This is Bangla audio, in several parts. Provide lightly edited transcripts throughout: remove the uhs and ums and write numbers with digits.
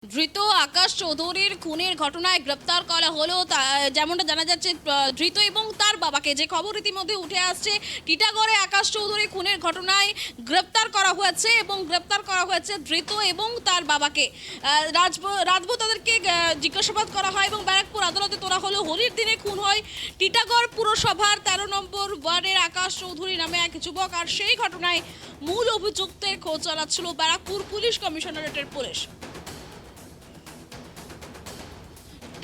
ধৃত আকাশ চৌধুরীর খুনের ঘটনায় গ্রেপ্তার করা হলো যেমনটা জানা যাচ্ছে ধৃত এবং তার বাবাকে, যে খবর ইতিমধ্যে উঠে আসছে, টিটাগড়ে আকাশ চৌধুরী খুনের ঘটনায় গ্রেপ্তার করা হয়েছে এবং গ্রেপ্তার করা হয়েছে ধৃত এবং তার বাবাকে। রাতভর তাদেরকে জিজ্ঞাসাবাদ করা হয় এবং ব্যারাকপুর আদালতে তোলা হলো। হোলির দিনে খুন হয় টিটাগড় পুরসভার 13 নম্বর ওয়ার্ডের আকাশ চৌধুরী নামে এক যুবক, আর সেই ঘটনায় মূল অভিযুক্তের খোঁজ চালাচ্ছিল ব্যারাকপুর পুলিশ কমিশনারেটের পুলিশ।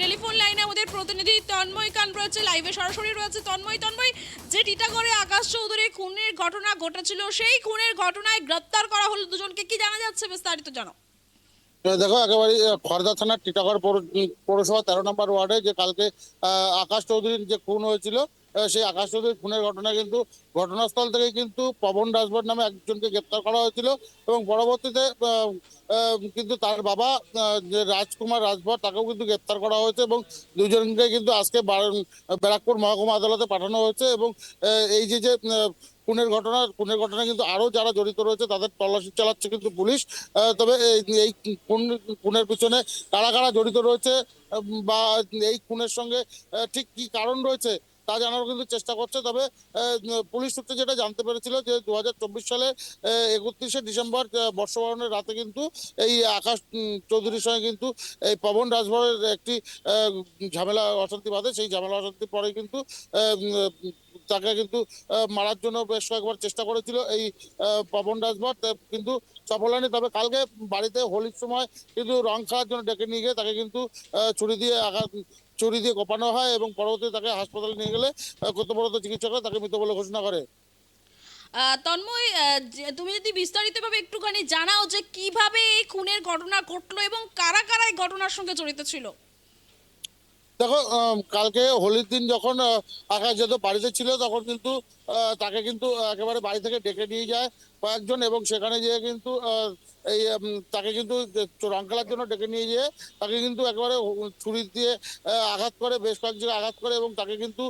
টেলিফোন লাইনে আমাদের প্রতিনিধি তন্ময় কান রয়েছে, লাইভে সরাসরি রয়েছে। তন্ময়, যে টিটাগড়ে আকাশ চৌধুরী খুনের ঘটনা ঘটেছিল, সেই খুনের ঘটনায় গ্রেপ্তার করা হলো দুজনকে, কি জানা যাচ্ছে বিস্তারিত জানো? দেখো, একেবারে খড়দা থানার টিটাগড় পৌরসভা 13 নম্বর ওয়ার্ডে যে কালকে আকাশ চৌধুরীর যে খুন হয়েছিল, সেই আকাশ চৌধুরীর খুনের ঘটনা কিন্তু ঘটনাস্থল থেকে কিন্তু পবন রাজভর নামে একজনকে গ্রেপ্তার করা হয়েছিল এবং পরবর্তীতে কিন্তু তার বাবা যে রাজকুমার রাজভর, তাকেও কিন্তু গ্রেপ্তার করা হয়েছে এবং দুজনকে কিন্তু আজকে ব্যারাকপুর মহকুমা আদালতে পাঠানো হয়েছে। এবং এই যে খুনের ঘটনা কিন্তু আরো যারা জড়িত রয়েছে তাদের তল্লাশি চালাচ্ছে কিন্তু পুলিশ। তবে এই খুনের পিছনে কারা কারা জড়িত রয়েছে বা এই খুনের সঙ্গে ঠিক কি কারণ রয়েছে তা জানার কিন্তু চেষ্টা করছে। তবে পুলিশ সূত্রে যেটা জানতে পেরেছিল যে 2024 সালে 31শে ডিসেম্বর বর্ষবরণের রাতে কিন্তু এই আকাশ চৌধুরীর সঙ্গে কিন্তু এই পবন রাজভরের একটি ঝামেলা অশান্তি বাঁধে। সেই ঝামেলা অশান্তির পরে কিন্তু তাকে কিন্তু মারার জন্য বেশ কয়েকবার চেষ্টা করেছিল এই পবন রাজভর, কিন্তু সফল হয়নি। তবে কালকে বাড়িতে হোলির সময় কিন্তু রং খেলার জন্য ডেকে নিয়ে গিয়ে তাকে কিন্তু ছুরি দিয়ে কোপানো হয় এবং পরবর্তীতে তাকে হাসপাতালে নিয়ে গেলে কর্তব্যরত চিকিৎসকরা তাকে মৃত বলে ঘোষণা করে। তন্ময়, তুমি যদি বিস্তারিতভাবে একটুখানি জানাও যে কিভাবে এই খুনের ঘটনা ঘটলো এবং কারা কারা এই ঘটনার সঙ্গে জড়িত ছিল। দেখো, কালকে হোলির দিন যখন আকাশ যাদব বাড়িতে ছিল তখন কিন্তু তাকে কিন্তু একেবারে বাড়ি থেকে ডেকে নিয়ে যায় কয়েকজন এবং সেখানে গিয়ে কিন্তু এই তাকে কিন্তু রং খেলার জন্য ডেকে নিয়ে গিয়ে তাকে কিন্তু একেবারে ছুরি দিয়ে আঘাত করে, বেশ কয়েক জায়গায় আঘাত করে এবং তাকে কিন্তু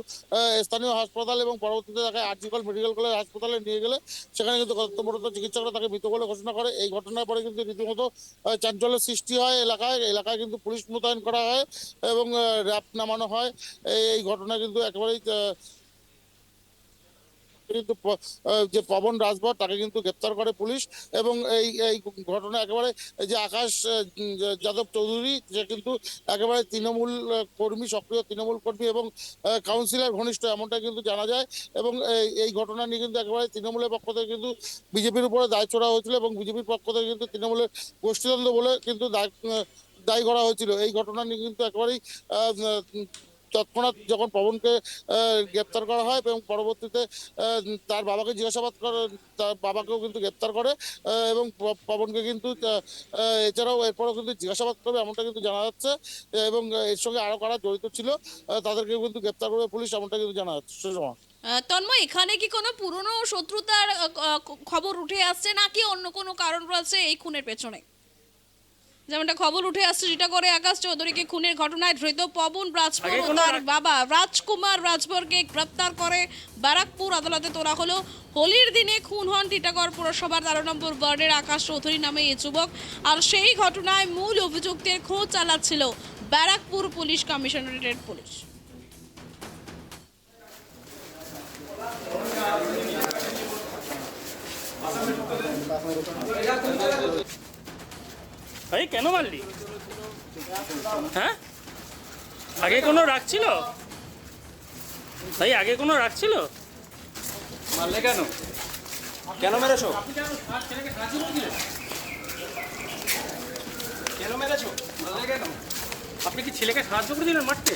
স্থানীয় হাসপাতাল এবং পরবর্তীতে তাকে আরজিকর মেডিকেল কলেজ হাসপাতালে নিয়ে গেলে সেখানে কিন্তু কর্তব্যরত চিকিৎসকরা তাকে মৃত বলে ঘোষণা করে। এই ঘটনার পরে কিন্তু রীতিমতো চাঞ্চল্যের সৃষ্টি হয় এলাকায় কিন্তু পুলিশ মোতায়েন করা হয় এবং র্যাব নামানো হয়। এই ঘটনা কিন্তু একেবারেই কিন্তু যে পবন রাজভর তাকে কিন্তু গ্রেপ্তার করে পুলিশ এবং এই ঘটনা একেবারে যে আকাশ যাদব চৌধুরী, যে কিন্তু একেবারে তৃণমূল কর্মী, সক্রিয় তৃণমূল কর্মী এবং কাউন্সিলর ঘনিষ্ঠ, এমনটা কিন্তু জানা যায়। এবং এই ঘটনা নিয়ে কিন্তু একেবারে তৃণমূলের পক্ষ থেকে কিন্তু বিজেপির উপরে দায় চড়া হয়েছিল এবং বিজেপির পক্ষ থেকে কিন্তু তৃণমূলের গোষ্ঠীদ্বন্দ্ব বলে কিন্তু দায়ী করা হয়েছিল। এই ঘটনা নিয়ে কিন্তু একেবারেই তৎক্ষণাৎ যখন পবনকে গ্রেপ্তার করা হয় এবং পরবর্তীতে তার বাবাকে জিজ্ঞাসাবাদ করে, তার বাবাকেও কিন্তু গ্রেপ্তার করে এবং পবনকে কিন্তু এছাড়াও এরপরও কিন্তু জিজ্ঞাসাবাদ করবে এমনটা কিন্তু জানা যাচ্ছে এবং এর সঙ্গে আরো কারা জড়িত ছিল তাদেরকেও কিন্তু গ্রেপ্তার করবে পুলিশ, এমনটা কিন্তু জানা যাচ্ছে। তন্ময়, এখানে কি কোনো পুরনো শত্রুতার খবর উঠে আসছে নাকি অন্য কোনো কারণ রয়েছে এই খুনের পেছনে? যেমনটা খবর উঠে আসছে, যেটা করে আকাশ চৌধুরীকে খুনের ঘটনায় ধৃত পবন রাজভর ও তার বাবা রাজকুমার রাজভরকে গ্রেপ্তার করে ব্যারাকপুর আদালতে তোলা হলো। হোলির দিনে খুন হন টিটাগড় পুরসভার 13 নম্বর ওয়ার্ডের আকাশ চৌধুরী নামে এই যুবক, আর সেই ঘটনায় মূল অভিযুক্তের খোঁজ চালাচ্ছিল ব্যারাকপুর পুলিশ কমিশনারেটের পুলিশ। ভাই কেন মারলি? হ্যাঁ, আগে কোনো রাখছিল ভাই? আগে কোনো রাখছিল? মারলে কেন? কেন মেরেছো? কেন মেরেছো? মারলে কেন? আপনি কি ছেলেকে সাহায্য করে দিলেন মারতে?